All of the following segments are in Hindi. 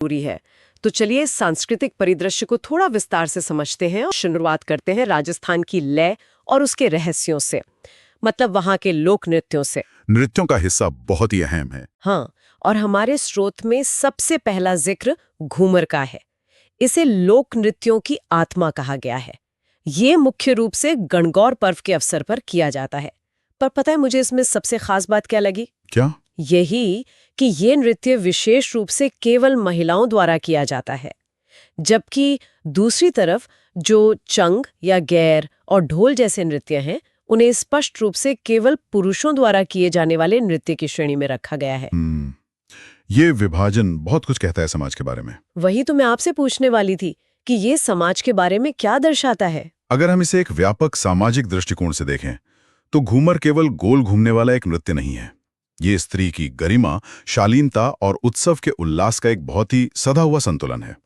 जरूरी है। तो चलिए सांस्कृतिक परिदृश्य को थोड़ा विस्तार से समझते हैं और शुरुआत करते हैं राजस्थान की लय और उसके रहस्यों से, मतलब वहाँ के लोक नृत्यों से। नृत्यों का हिस्सा बहुत ही अहम है। हाँ, और हमारे स्रोत में सबसे पहला जिक्र घूमर का है। इसे लोक नृत्यों की आत्मा कहा गया है। ये मुख्य रूप से गणगौर पर्व के अवसर पर किया जाता है। पर पता है मुझे इसमें सबसे खास बात क्या लगी? क्या? यही कि ये नृत्य विशेष रूप से केवल महिलाओं द्वारा किया जाता है, जबकि दूसरी तरफ जो चंग या गैर और ढोल जैसे नृत्य हैं, उन्हें स्पष्ट रूप से केवल पुरुषों द्वारा किए जाने वाले नृत्य की श्रेणी में रखा गया है। ये विभाजन बहुत कुछ कहता है समाज के बारे में। वही तो मैं आपसे पूछने वाली थी कि ये समाज के बारे में क्या दर्शाता है। अगर हम इसे एक व्यापक सामाजिक दृष्टिकोण से देखें तो घूमर केवल गोल घूमने वाला एक नृत्य नहीं है। ये स्त्री की गरिमा, शालीनता और उत्सव के उल्लास का एक बहुत ही सदा हुआ संतुलन है।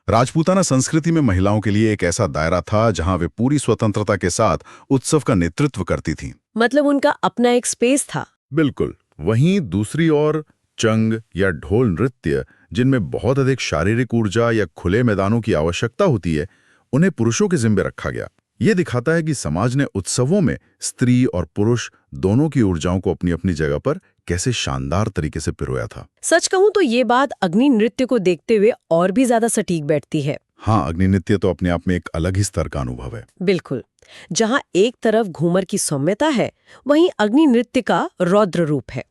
राजपूताना संस्कृति में महिलाओं के लिए एक ऐसा दायरा था जहां वे पूरी स्वतंत्रता के साथ उत्सव का नेतृत्व करती थीं। मतलब उनका अपना एक स्पेस था। बिल्कुल। वहीं दूसरी ओर चंग या ढोल नृत्य, जिनमें बहुत अधिक शारीरिक ऊर्जा या खुले मैदानों की आवश्यकता होती है, उन्हें पुरुषों के जिम्मे रखा गया। ये दिखाता है कि समाज ने उत्सवों में स्त्री और पुरुष दोनों की ऊर्जाओं को अपनी अपनी जगह पर कैसे शानदार तरीके से पिरोया था। सच कहूं तो ये बात अग्नि नृत्य को देखते हुए और भी ज्यादा सटीक बैठती है। हाँ, अग्नि नृत्य तो अपने आप में एक अलग ही स्तर का अनुभव है। बिल्कुल। जहां एक तरफ घूमर की सौम्यता है, वहीं अग्नि नृत्य का रौद्र रूप है।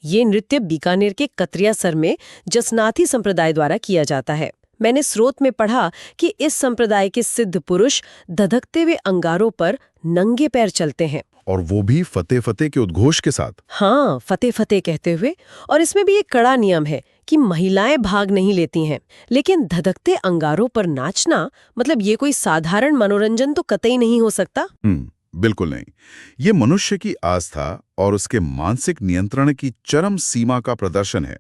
ये नृत्य बीकानेर के कतरियासर में जसनाथी संप्रदाय द्वारा किया जाता है। मैंने स्रोत में पढ़ा कि इस संप्रदाय के सिद्ध पुरुष धधकते हुए अंगारों पर नंगे पैर चलते हैं, और वो भी फतेह फतेह के उद्घोष के साथ। हाँ, फतेह फतेह कहते हुए। और इसमें भी एक कड़ा नियम है कि महिलाएं भाग नहीं लेती हैं, लेकिन धधकते अंगारों पर नाचना, मतलब ये कोई साधारण मनोरंजन तो कतई नहीं हो सकता। बिल्कुल नहीं। ये मनुष्य की आस्था और उसके मानसिक नियंत्रण की चरम सीमा का प्रदर्शन है।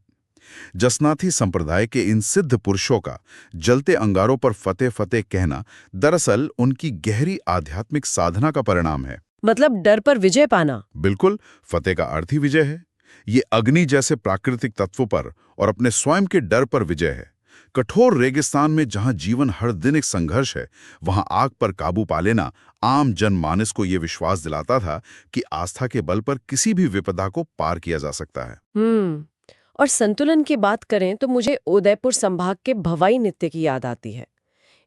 जसनाथी संप्रदाय के इन सिद्ध पुरुषों का जलते अंगारों पर फतेह फतेह कहना दरअसल उनकी गहरी आध्यात्मिक साधना का परिणाम है। मतलब डर पर विजय पाना। बिल्कुल, फतेह का अर्थ ही विजय है। ये अग्नि जैसे प्राकृतिक तत्वों पर और अपने स्वयं के डर पर विजय है। कठोर रेगिस्तान में जहां जीवन हर दिन एक संघर्ष है, वहां आग पर काबू पा लेना आम जनमानस को यह विश्वास दिलाता था कि आस्था के बल पर किसी भी विपदा को पार किया जा सकता है। और संतुलन की बात करें तो मुझे उदयपुर संभाग के भवाई नृत्य की याद आती है।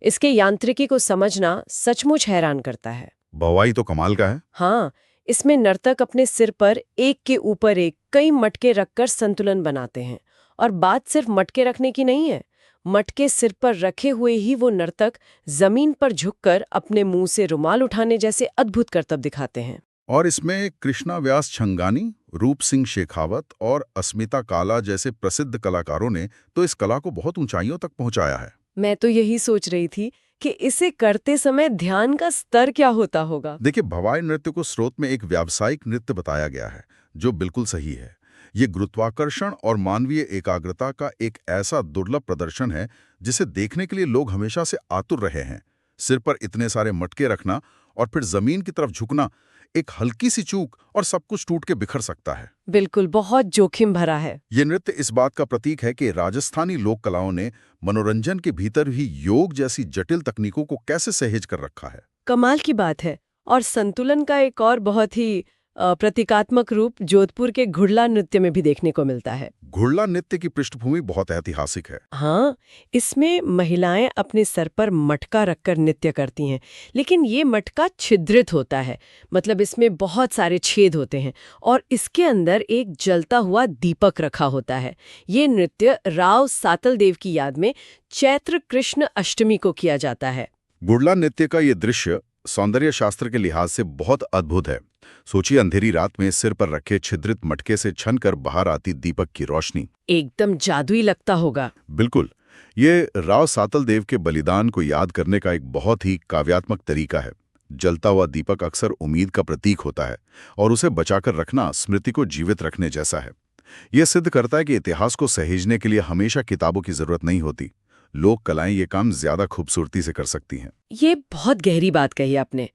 इसके यांत्रिकी को समझना सचमुच हैरान करता है। भवाई तो कमाल का है। हाँ, इसमें नर्तक अपने सिर पर एक के ऊपर एक कई मटके रखकर संतुलन बनाते हैं। और बात सिर्फ मटके रखने की नहीं है, मटके सिर पर रखे हुए ही वो नर्तक जमीन पर झुककर अपने मुंह से रुमाल उठाने जैसे अद्भुत करतब दिखाते हैं। और इसमें कृष्णा व्यास छंगानी, रूप सिंह शेखावत और अस्मिता काला जैसे प्रसिद्ध कलाकारों ने तो इस कला को बहुत ऊंचाइयों तक पहुंचाया है। मैं तो यही सोच रही थी कि इसे करते समय ध्यान का स्तर क्या होता होगा। देखिए, भवाई नृत्य को स्रोत में एक व्यावसायिक नृत्य बताया गया है, जो बिल्कुल सही है। ये गुरुत्वाकर्षण और मानवीय एकाग्रता का एक ऐसा दुर्लभ प्रदर्शन है जिसे देखने के लिए लोग हमेशा से आतुर रहे हैं। सिर पर इतने सारे मटके रखना और फिर जमीन की तरफ झुकना, एक हल्की सी चूक और सब कुछ टूट के बिखर सकता है। बिल्कुल, बहुत जोखिम भरा है। ये नृत्य इस बात का प्रतीक है कि राजस्थानी लोक कलाओं ने मनोरंजन के भीतर भी योग जैसी जटिल तकनीकों को कैसे सहेज कर रखा है। कमाल की बात है। और संतुलन का एक और बहुत ही प्रतीकात्मक रूप जोधपुर के घुड़ला नृत्य में भी देखने को मिलता है। घुड़ला नृत्य की पृष्ठभूमि बहुत ऐतिहासिक है। हाँ, इसमें महिलाएं अपने सर पर मटका रखकर नृत्य करती हैं, लेकिन ये मटका छिद्रित होता है, मतलब इसमें बहुत सारे छेद होते हैं और इसके अंदर एक जलता हुआ दीपक रखा होता है। ये नृत्य राव सातल देव की याद में चैत्र कृष्ण अष्टमी को किया जाता है। घुड़ला नृत्य का ये दृश्य सौंदर्य शास्त्र के लिहाज से बहुत अद्भुत है। सोचिए, अंधेरी रात में सिर पर रखे छिद्रित मटके से छनकर बाहर आती दीपक की रोशनी, एकदम जादुई लगता होगा। बिल्कुल। ये राव सातल देव के बलिदान को याद करने का एक बहुत ही काव्यात्मक तरीका है। जलता हुआ दीपक अक्सर उम्मीद का प्रतीक होता है और उसे बचाकर रखना स्मृति को जीवित रखने जैसा है। यह सिद्ध करता है कि इतिहास को सहेजने के लिए हमेशा किताबों की जरूरत नहीं होती। लोक कलाएं ये काम ज्यादा खूबसूरती से कर सकती हैं। ये बहुत गहरी बात कही आपने।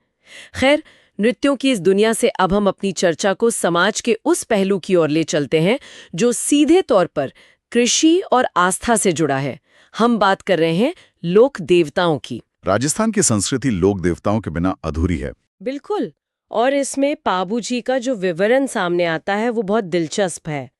खैर, नृत्यों की इस दुनिया से अब हम अपनी चर्चा को समाज के उस पहलू की ओर ले चलते हैं जो सीधे तौर पर कृषि और आस्था से जुड़ा है। हम बात कर रहे हैं लोक देवताओं की। राजस्थान की संस्कृति लोक देवताओं के बिना अधूरी है। बिल्कुल। और इसमें पाबू जी का जो विवरण सामने आता है वो बहुत दिलचस्प है।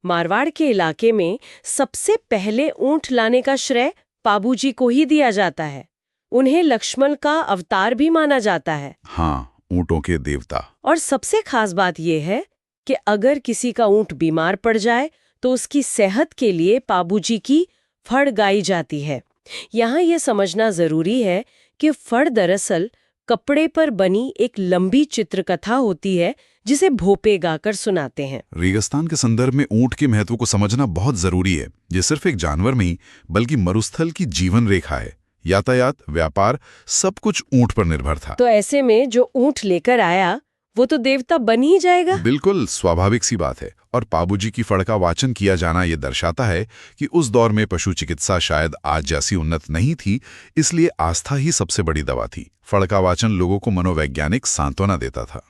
मारवाड़ के इलाके में सबसे पहले ऊंट लाने का श्रेय पाबू जी को ही दिया जाता है। उन्हें लक्ष्मण का अवतार भी माना जाता है। हाँ, ऊंटों के देवता। और सबसे खास बात यह है कि अगर किसी का ऊंट बीमार पड़ जाए तो उसकी सेहत के लिए पाबू जी की फड़ गाई जाती है। यहाँ यह समझना जरूरी है कि फड़ दरअसल कपड़े पर बनी एक लंबी चित्रकथा होती है जिसे भोपे गाकर सुनाते हैं। रेगिस्तान के संदर्भ में ऊंट के महत्व को समझना बहुत जरूरी है। ये सिर्फ एक जानवर नहीं बल्कि मरुस्थल की जीवन रेखा है। यातायात, व्यापार, सब कुछ ऊंट पर निर्भर था। तो ऐसे में जो ऊंट लेकर आया वो तो देवता बन ही जाएगा। बिल्कुल स्वाभाविक सी बात है। और पाबूजी की फड़ का वाचन किया जाना ये दर्शाता है कि उस दौर में पशु चिकित्सा शायद आज जैसी उन्नत नहीं थी, इसलिए आस्था ही सबसे बड़ी दवा थी। फड़ का वाचन लोगों को मनोवैज्ञानिक सांत्वना देता था।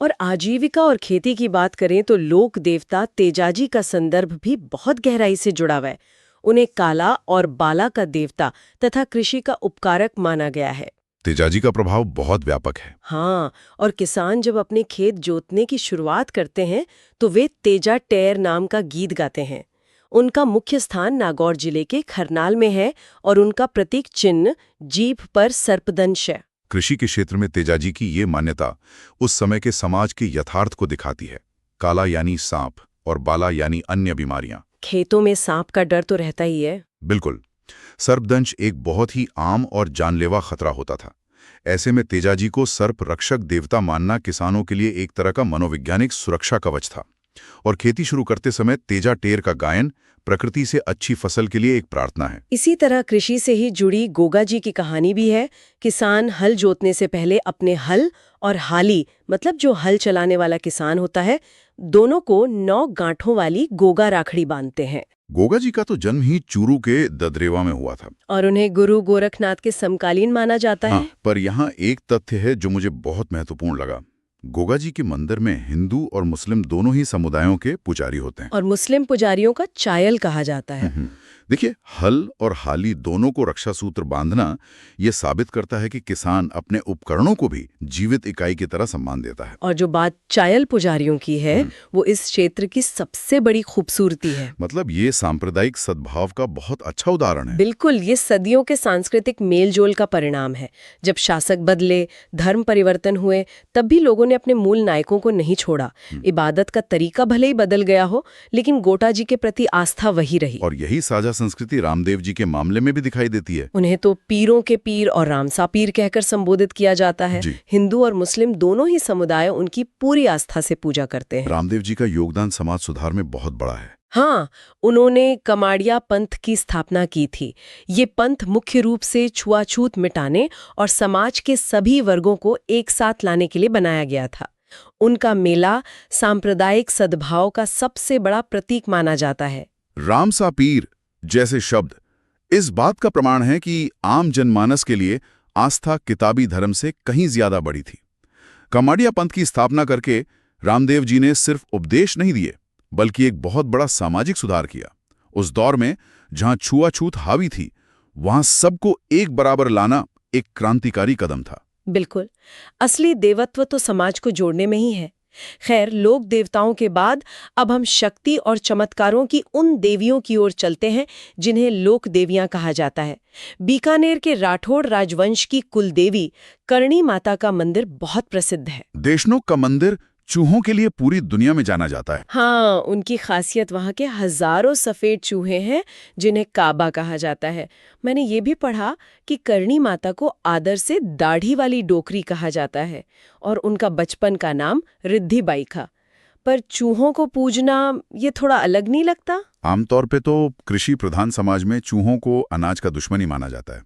और आजीविका और खेती की बात करें तो लोक देवता तेजाजी का संदर्भ भी बहुत गहराई से जुड़ा हुआ है। उन्हें काला और बाला का देवता तथा कृषि का उपकारक माना गया है। तेजाजी का प्रभाव बहुत व्यापक है। हाँ, और किसान जब अपने खेत जोतने की शुरुआत करते हैं तो वे तेजा टेर नाम का गीत गाते हैं। उनका मुख्य स्थान नागौर जिले के खरनाल में है और उनका प्रतीक चिन्ह जीभ पर सर्पदंश है। कृषि के क्षेत्र में तेजाजी की ये मान्यता उस समय के समाज के यथार्थ को दिखाती है। काला यानी सांप और बाला यानी अन्य बीमारियां। खेतों में सांप का डर तो रहता ही है। बिल्कुल। सर्पदंश एक बहुत ही आम और जानलेवा खतरा होता था। ऐसे में तेजाजी को सर्प रक्षक देवता मानना किसानों के लिए एक तरह का मनोवैज्ञानिक सुरक्षा कवच था। और खेती शुरू करते समय तेजा टेर का गायन प्रकृति से अच्छी फसल के लिए एक प्रार्थना है। इसी तरह कृषि से ही जुड़ी गोगा जी की कहानी भी है। किसान हल जोतने से पहले अपने हल और हाली, मतलब जो हल चलाने वाला किसान होता है, दोनों को 9 गांठों वाली गोगा राखड़ी बांधते हैं। गोगा जी का तो जन्म ही चूरू के ददरेवा में हुआ था और उन्हें गुरु गोरखनाथ के समकालीन माना जाता है। पर यहाँ एक तथ्य है जो मुझे बहुत महत्वपूर्ण लगा। गोगा जी के मंदिर में हिंदू और मुस्लिम दोनों ही समुदायों के पुजारी होते हैं। और मुस्लिम पुजारियों का चायल कहा जाता है। देखिए, हल और हाली दोनों को रक्षा सूत्र बांधना यह साबित करता है कि किसान अपने उपकरणों को भी जीवित इकाई की तरह सम्मान देता है। और जो बात चायल पुजारियों की है वो इस क्षेत्र की सबसे बड़ी खूबसूरती है। मतलब ये सांप्रदायिक सद्भाव का बहुत अच्छा उदाहरण है। बिल्कुल, ये सदियों के सांस्कृतिक मेलजोल का परिणाम है। जब शासक बदले, धर्म परिवर्तन हुए, तब भी लोगों ने अपने मूल नायकों को नहीं छोड़ा। इबादत का तरीका भले ही बदल गया हो, लेकिन गोटा जी के प्रति आस्था वही रही। और यही साझा संस्कृति रामदेव जी के मामले में भी दिखाई देती है। उन्हें तो पीरों के पीर और रामसा पीर कहकर संबोधित किया जाता है। हिंदू और मुस्लिम दोनों ही समुदाय उनकी पूरी आस्था से पूजा करते हैं। रामदेव जी का योगदान समाज सुधार में बहुत बड़ा है। हाँ, उन्होंने कमाड़िया पंथ की स्थापना की थी। ये पंथ मुख्य रूप से छुआछूत मिटाने और समाज के सभी वर्गों को एक साथ लाने के लिए बनाया गया था। उनका मेला सांप्रदायिक सद्भाव का सबसे बड़ा प्रतीक माना जाता है। रामसा पीर जैसे शब्द इस बात का प्रमाण है कि आम जनमानस के लिए आस्था किताबी धर्म से कहीं ज्यादा बड़ी थी। कमाड़िया पंथ की स्थापना करके रामदेव जी ने सिर्फ उपदेश नहीं दिए बल्कि एक बहुत बड़ा सामाजिक सुधार किया। उस दौर में जहां छुआछूत हावी थी, वहां सबको एक बराबर लाना एक क्रांतिकारी कदम था। बिल्कुल, असली देवत्व तो समाज को जोड़ने में ही है। खैर, लोक देवताओं के बाद अब हम शक्ति और चमत्कारों की उन देवियों की ओर चलते हैं जिन्हें लोक देवियां कहा जाता है। बीकानेर के राठौड़ राजवंश की कुल देवी करणी माता का मंदिर बहुत प्रसिद्ध है। देशनोक का मंदिर चूहों के लिए पूरी दुनिया में जाना जाता है। हाँ, उनकी खासियत वहाँ के हजारों सफेद चूहे हैं जिन्हें काबा कहा जाता है। मैंने ये भी पढ़ा कि करणी माता को आदर से दाढ़ी वाली डोकरी कहा जाता है और उनका बचपन का नाम रिद्धिबाई था। पर चूहों को पूजना ये थोड़ा अलग नहीं लगता? आमतौर पे तो कृषि प्रधान समाज में चूहों को अनाज का दुश्मन ही माना जाता है,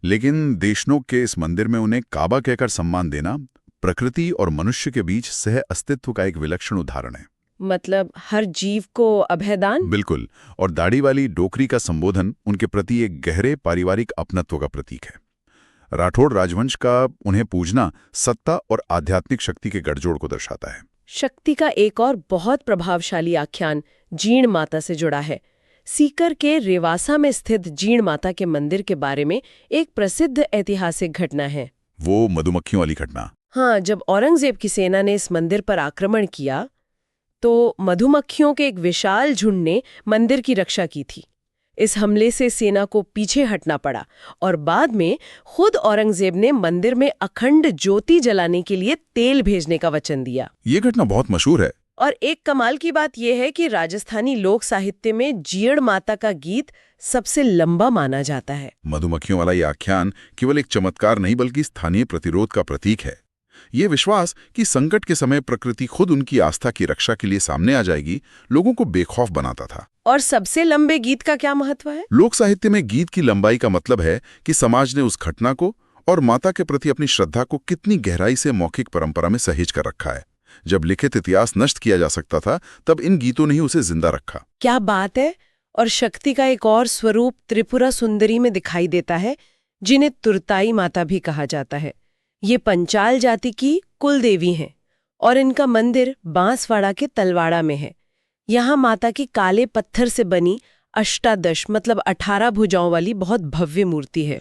लेकिन देशनोक के इस मंदिर में उन्हें काबा कहकर सम्मान देना प्रकृति और मनुष्य के बीच सह अस्तित्व का एक विलक्षण उदाहरण है। मतलब हर जीव को अभयदान? बिल्कुल। और दाढ़ी वाली डोकरी का संबोधन उनके प्रति एक गहरे पारिवारिक अपनत्व का प्रतीक है। राठौड़ राजवंश का उन्हें पूजना सत्ता और आध्यात्मिक शक्ति के गठजोड़ को दर्शाता है। शक्ति का एक और बहुत प्रभावशाली आख्यान जीण माता से जुड़ा है। सीकर के रेवासा में स्थित जीण माता के मंदिर के बारे में एक प्रसिद्ध ऐतिहासिक घटना है। वो मधुमक्खियों वाली घटना। हाँ, जब औरंगजेब की सेना ने इस मंदिर पर आक्रमण किया तो मधुमक्खियों के एक विशाल झुंड ने मंदिर की रक्षा की थी। इस हमले से सेना को पीछे हटना पड़ा और बाद में खुद औरंगजेब ने मंदिर में अखंड ज्योति जलाने के लिए तेल भेजने का वचन दिया। ये घटना बहुत मशहूर है। और एक कमाल की बात यह है कि राजस्थानी लोक साहित्य में जीण माता का गीत सबसे लंबा माना जाता है। मधुमक्खियों वाला ये आख्यान केवल एक चमत्कार नहीं बल्कि स्थानीय प्रतिरोध का प्रतीक है। ये विश्वास कि संकट के समय प्रकृति खुद उनकी आस्था की रक्षा के लिए सामने आ जाएगी, लोगों को बेखौफ बनाता था। और सबसे लंबे गीत का क्या महत्व है? लोक साहित्य में गीत की लंबाई का मतलब है कि समाज ने उस घटना को और माता के प्रति अपनी श्रद्धा को कितनी गहराई से मौखिक परंपरा में सहेज कर रखा है। जब लिखित इतिहास नष्ट किया जा सकता था, तब इन गीतों ने ही उसे जिंदा रखा। क्या बात है। और शक्ति का एक और स्वरूप त्रिपुरा सुंदरी में दिखाई देता है, जिन्हें तुरताई माता भी कहा जाता है। ये पंचाल जाति की कुल देवी हैं और इनका मंदिर बांसवाड़ा के तलवाड़ा में है। यहाँ माता की काले पत्थर से बनी अष्टादश मतलब 18 भुजाओं वाली बहुत भव्य मूर्ति है।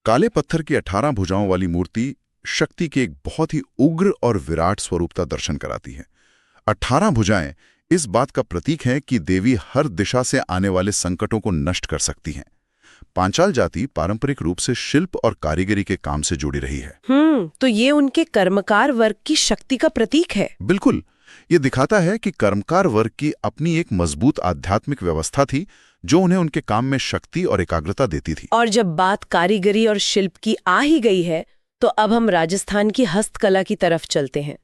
काले पत्थर की 18 भुजाओं वाली मूर्ति शक्ति के एक बहुत ही उग्र और विराट स्वरूप का दर्शन कराती है। 18 भुजाएं इस बात का प्रतीक हैं कि देवी हर दिशा से आने वाले संकटों को नष्ट कर सकती हैं। पांचाल जाति पारंपरिक रूप से शिल्प और कारीगरी के काम से जुड़ी रही है। तो ये उनके कर्मकार वर्ग की शक्ति का प्रतीक है। बिल्कुल। ये दिखाता है कि कर्मकार वर्ग की अपनी एक मजबूत आध्यात्मिक व्यवस्था थी, जो उन्हें उनके काम में शक्ति और एकाग्रता देती थी। और जब बात कारीगरी और शिल्प की आ ही गई है, तो अब हम राजस्थान की हस्तकला की तरफ चलते हैं।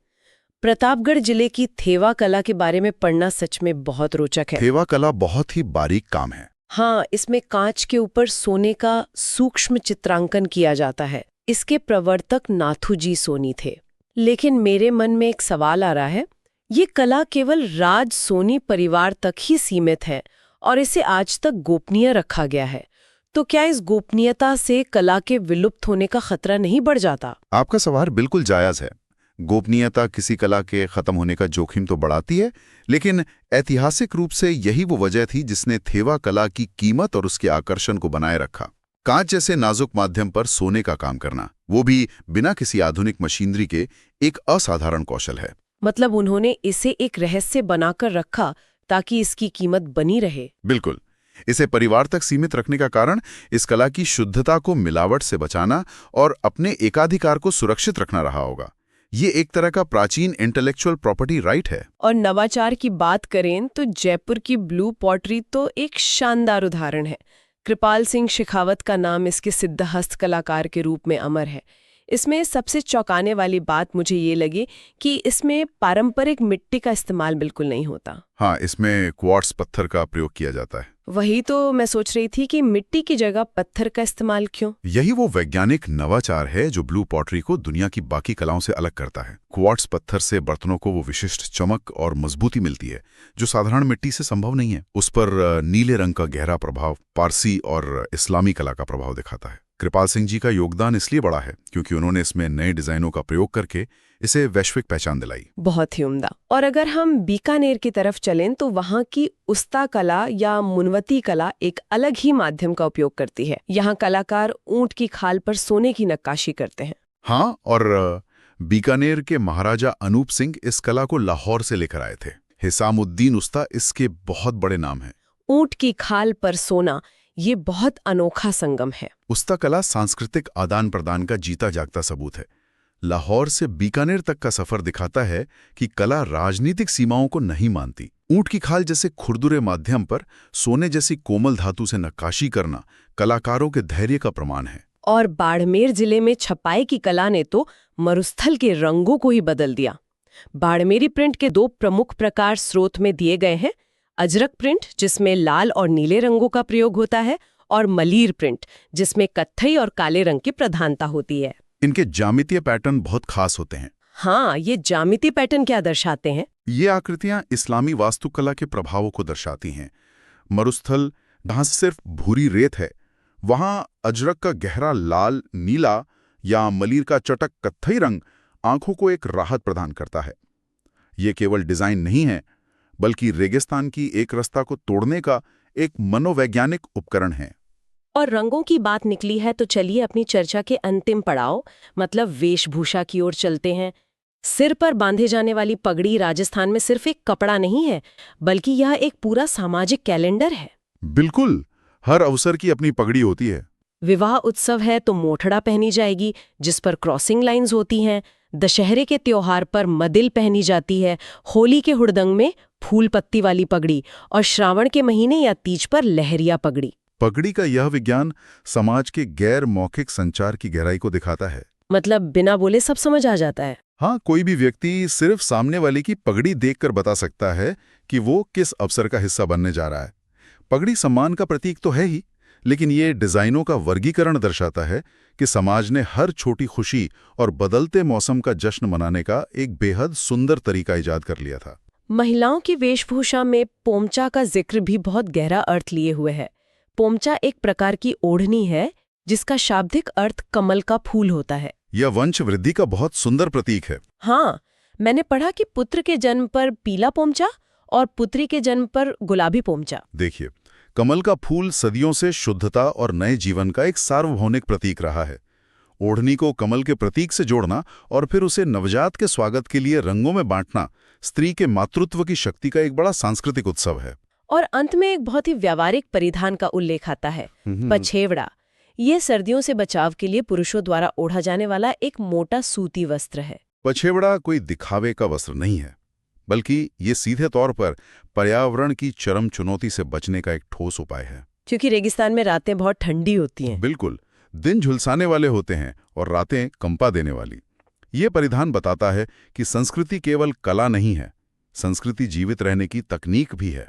प्रतापगढ़ जिले की थेवा कला के बारे में पढ़ना सच में बहुत रोचक है। थेवा कला बहुत ही बारीक काम है। हाँ, इसमें कांच के ऊपर सोने का सूक्ष्म चित्रांकन किया जाता है। इसके प्रवर्तक नाथूजी सोनी थे। लेकिन मेरे मन में एक सवाल आ रहा है, ये कला केवल राज सोनी परिवार तक ही सीमित है और इसे आज तक गोपनीय रखा गया है। तो क्या इस गोपनीयता से कला के विलुप्त होने का खतरा नहीं बढ़ जाता? आपका सवाल बिल्कुल जायज है। गोपनीयता किसी कला के खत्म होने का जोखिम तो बढ़ाती है, लेकिन ऐतिहासिक रूप से यही वो वजह थी जिसने थेवा कला की कीमत और उसके आकर्षण को बनाए रखा। कांच जैसे नाजुक माध्यम पर सोने का काम करना, वो भी बिना किसी आधुनिक मशीनरी के, एक असाधारण कौशल है। मतलब उन्होंने इसे एक रहस्य बनाकर रखा ताकि इसकी कीमत बनी रहे। बिल्कुल। इसे परिवार तक सीमित रखने का कारण इस कला की शुद्धता को मिलावट से बचाना और अपने एकाधिकार को सुरक्षित रखना रहा होगा। ये एक तरह का प्राचीन इंटेलेक्चुअल प्रॉपर्टी राइट है। और नवाचार की बात करें तो जयपुर की ब्लू पॉटरी तो एक शानदार उदाहरण है। कृपाल सिंह शेखावत का नाम इसके सिद्ध हस्तकलाकार के रूप में अमर है। इसमें सबसे चौंकाने वाली बात मुझे ये लगी कि इसमें पारंपरिक मिट्टी का इस्तेमाल बिल्कुल नहीं होता। हाँ, इसमें क्वार्ट्स पत्थर का प्रयोग किया जाता है। वही तो मैं सोच रही थी कि मिट्टी की जगह पत्थर का इस्तेमाल क्यों? यही वो वैज्ञानिक नवाचार है जो ब्लू पॉटरी को दुनिया की बाकी कलाओं से अलग करता है। क्वार्ट्स पत्थर से बर्तनों को वो विशिष्ट चमक और मजबूती मिलती है जो साधारण मिट्टी से संभव नहीं है। उस पर नीले रंग का गहरा प्रभाव पारसी और इस्लामी कला का प्रभाव दिखाता है। कृपाल सिंह जी का योगदान इसलिए बड़ा है क्योंकि उन्होंने इसमें नए डिजाइनों का प्रयोग करके इसे वैश्विक पहचान दिलाई। बहुत ही उम्दा। और अगर हम बीकानेर की तरफ चलें तो वहाँ की उस्ता कला या मुनवती कला एक अलग ही माध्यम का उपयोग करती है। यहाँ कलाकार ऊंट की खाल पर सोने की नक्काशी करते हैं। हाँ, और बीकानेर के महाराजा अनूप सिंह इस कला को लाहौर से लेकर आए थे। हिसामुद्दीन उस्ता इसके बहुत बड़े नाम हैं। ऊंट की खाल पर सोना ये बहुत अनोखा संगम है। उस्ता कला सांस्कृतिक आदान प्रदान का जीता जागता सबूत है। लाहौर से बीकानेर तक का सफर दिखाता है कि कला राजनीतिक सीमाओं को नहीं मानती। ऊंट की खाल जैसे खुरदुरे माध्यम पर सोने जैसी कोमल धातु से नक्काशी करना कलाकारों के धैर्य का प्रमाण है। और बाड़मेर जिले में छपाई की कला ने तो मरुस्थल के रंगों को ही बदल दिया। बाड़मेरी प्रिंट के 2 प्रमुख प्रकार स्रोत में दिए गए हैं। अजरक प्रिंट जिसमें लाल और नीले रंगों का प्रयोग होता है, और मलीर प्रिंट जिसमें कत्थई और काले रंग की प्रधानता होती है। इनके ज्यामितीय पैटर्न बहुत खास होते हैं। हाँ, ये ज्यामितीय पैटर्न क्या दर्शाते हैं? ये आकृतियां इस्लामी वास्तुकला के प्रभावों को दर्शाती हैं। मरुस्थल जहां सिर्फ भूरी रेत है, वहां अजरक का गहरा लाल नीला या मलीर का चटक कत्थई रंग आंखों को एक राहत प्रदान करता है। ये केवल डिजाइन नहीं है बल्कि रेगिस्तान की एक रास्ता को तोड़ने का एक मनोवैज्ञानिक उपकरण है। और रंगों की बात निकली है तो चलिए अपनी चर्चा के अंतिम पड़ाव मतलब वेशभूषा की ओर चलते हैं। सिर पर बांधे जाने वाली पगड़ी राजस्थान में सिर्फ एक कपड़ा नहीं है, बल्कि यह एक पूरा सामाजिक कैलेंडर है। बिल्कुल, हर अवसर की अपनी पगड़ी होती है। विवाह उत्सव है तो मोठड़ा पहनी जाएगी जिस पर क्रॉसिंग लाइंस होती हैं। दशहरे के त्योहार पर मदिल पहनी जाती है। होली के हुड़दंग में फूल पत्ती वाली पगड़ी और श्रावण के महीने या तीज पर लहरिया पगड़ी। पगड़ी का यह विज्ञान समाज के गैर मौखिक संचार की गहराई को दिखाता है। मतलब बिना बोले सब समझ आ जाता है। हाँ, कोई भी व्यक्ति सिर्फ सामने वाले की पगड़ी देखकर बता सकता है कि वो किस अवसर का हिस्सा बनने जा रहा है। पगड़ी सम्मान का प्रतीक तो है ही, लेकिन ये डिजाइनों का वर्गीकरण दर्शाता है कि समाज ने हर छोटी खुशी और बदलते मौसम का जश्न मनाने का एक बेहद सुंदर तरीका इजाद कर लिया था। महिलाओं की वेशभूषा में पोमचा का जिक्र भी बहुत गहरा अर्थ लिए हुए है। पोमचा एक प्रकार की ओढ़नी है जिसका शाब्दिक अर्थ कमल का फूल होता है। यह वंश वृद्धि का बहुत सुंदर प्रतीक है। हाँ, मैंने पढ़ा कि पुत्र के जन्म पर पीला पोमचा और पुत्री के जन्म पर गुलाबी पोमचा। देखिए, कमल का फूल सदियों से शुद्धता और नए जीवन का एक सार्वभौमिक प्रतीक रहा है। ओढ़नी को कमल के प्रतीक से जोड़ना और फिर उसे नवजात के स्वागत के लिए रंगों में बांटना स्त्री के मातृत्व की शक्ति का एक बड़ा सांस्कृतिक उत्सव है। और अंत में एक बहुत ही व्यावहारिक परिधान का उल्लेख आता है, पछेवड़ा। ये सर्दियों से बचाव के लिए पुरुषों द्वारा ओढ़ा जाने वाला एक मोटा सूती वस्त्र है। पछेवड़ा कोई दिखावे का वस्त्र नहीं है, बल्कि ये सीधे तौर पर पर्यावरण की चरम चुनौती से बचने का एक ठोस उपाय है। क्योंकि रेगिस्तान में रातें बहुत ठंडी होती हैं। बिल्कुल, दिन झुलसाने वाले होते हैं और रातें कंपा देने वाली। ये परिधान बताता है कि संस्कृति केवल कला नहीं है, संस्कृति जीवित रहने की तकनीक भी है।